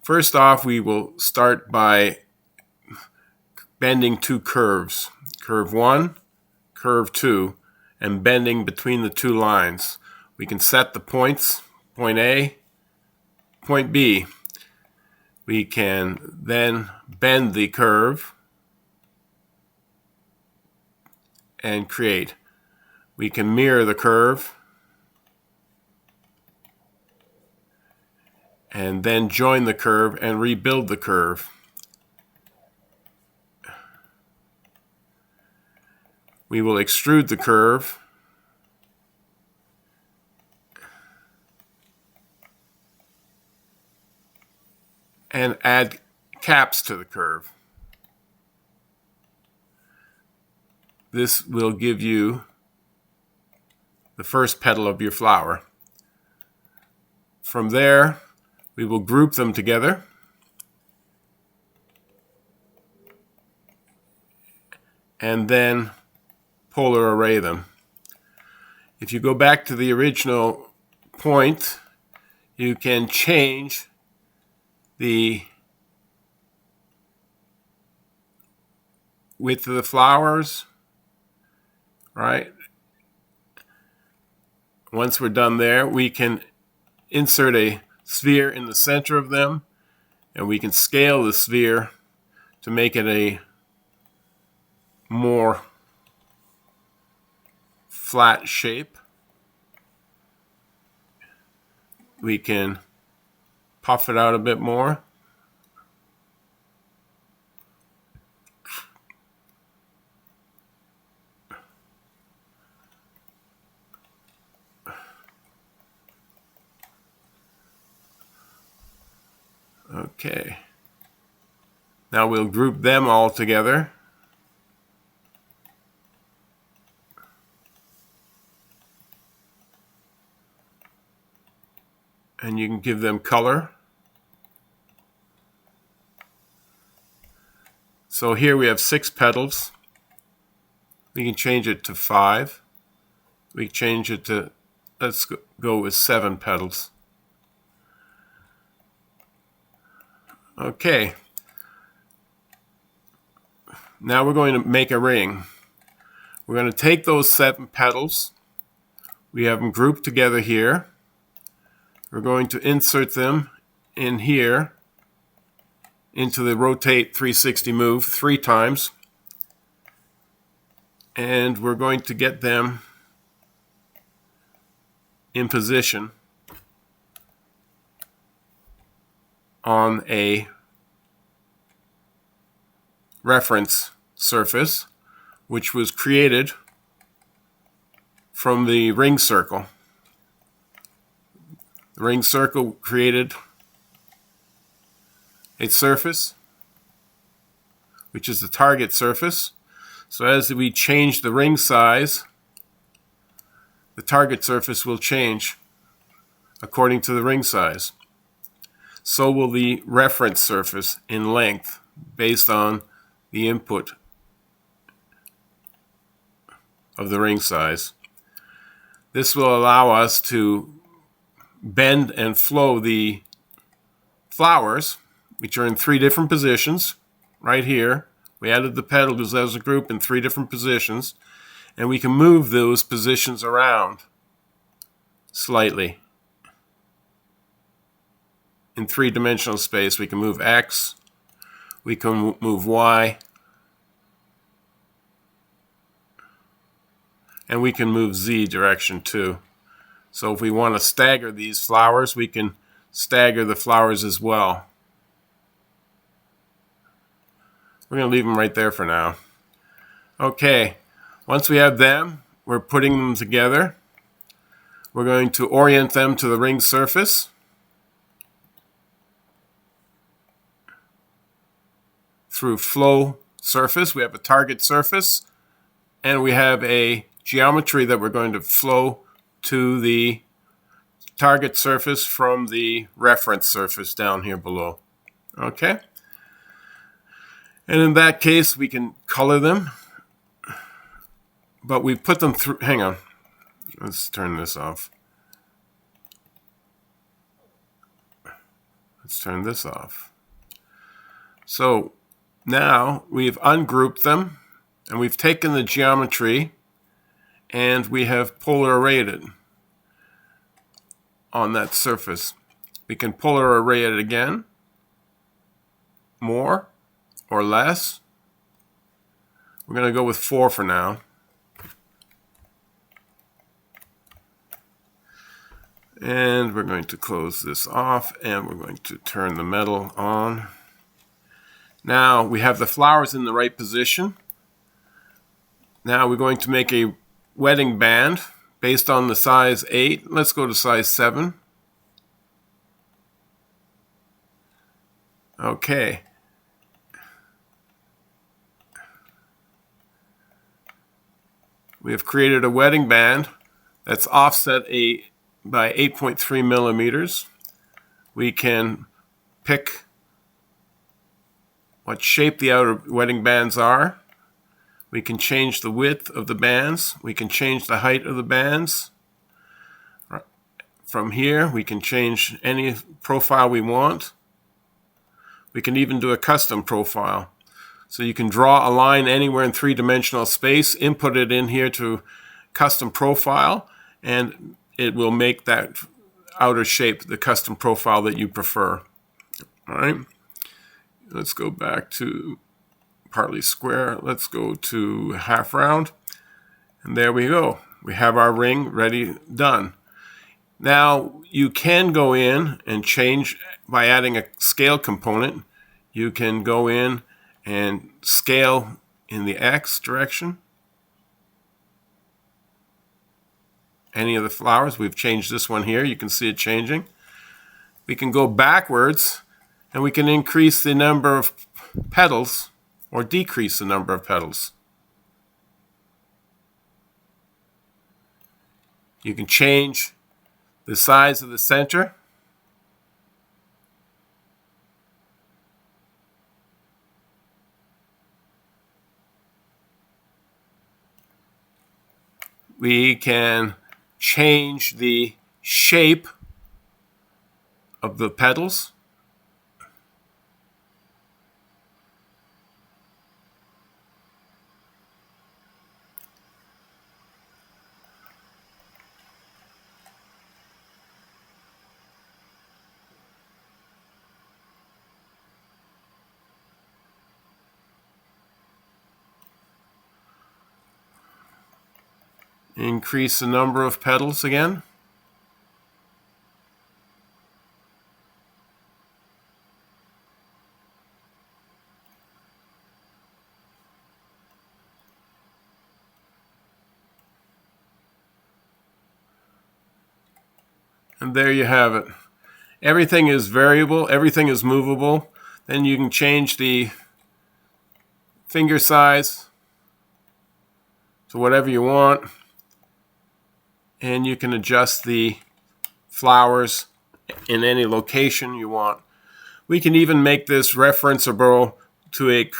First off, we will start by bending two curves. Curve 1, curve 2, and bending between the two lines. We can set the points, point A, point B. We can then bend the curve and create. We can mirror the curve and then join the curve and rebuild the curve. We will extrude the curve and add caps to the curve. This will give you the first petal of your flower. From there, we will group them together and then polar array them. If you go back to the original point, you can change the width of the flowers, right? Once we're done there, we can insert a sphere in the center of them, and we can scale the sphere to make it a more flat shape. We can puff it out a bit more. Okay. Now we'll group them all together. And you can give them color. So here we have 6 petals. We can change it to 5. We can change it to, let's go with 7 petals. Okay. Now we're going to make a ring. We're going to take those 7 petals. We have them grouped together here. We're going to insert them in here into the rotate 360 move 3 times. And we're going to get them in position on a reference surface, which was created from the ring circle. The ring circle created a surface, which is the target surface. So as we change the ring size, the target surface will change according to the ring size. So will the reference surface in length based on the input of the ring size. This will allow us to bend and flow the flowers, which are in 3 different positions. Right here, we added the petals as a group in 3 different positions, and we can move those positions around slightly. In 3-dimensional space, we can move X, we can move Y, and we can move Z direction too. So if we want to stagger these flowers, we can stagger the flowers as well. We're going to leave them right there for now. Okay, once we have them, we're putting them together. We're going to orient them to the ring surface. Through flow surface, we have a target surface, and we have a geometry that we're going to flow to the target surface from the reference surface down here below. Okay? And in that case, we can color them, but we put them through, hang on, let's turn this off. Let's turn this off. So now we've ungrouped them, and we've taken the geometry and we have polar arrayed it on that surface. We can polar array it again, more or less. We're going to go with 4 for now. And we're going to close this off, and we're going to turn the metal on. Now we have the flowers in the right position. Now we're going to make a wetting band based on the size 8. Let's go to size 7. Okay. We have created a wetting band that's offset by 8.3 millimeters. We can pick what shape the outer wetting bands are. We can change the width of the bands. We can change the height of the bands. From here, we can change any profile we want. We can even do a custom profile. So you can draw a line anywhere in 3-dimensional space, input it in here to custom profile, and it will make that outer shape the custom profile that you prefer. All right. Let's go back to partly square. Let's go to half round. And there we go. We have our ring ready, done. Now you can go in and change by adding a scale component. You can go in and scale in the X direction. Any of the flowers. We've changed this one here. You can see it changing. We can go backwards, and we can increase the number of petals or decrease the number of petals. You can change the size of the center. We can change the shape of the petals. Increase the number of petals again. And there you have it. Everything is variable, everything is movable. Then you can change the finger size to whatever you want. And you can adjust the flowers in any location you want. We can even make this referenceable to a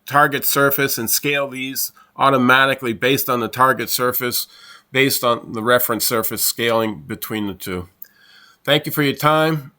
target surface and scale these automatically based on the target surface, based on the reference surface scaling between the two. Thank you for your time.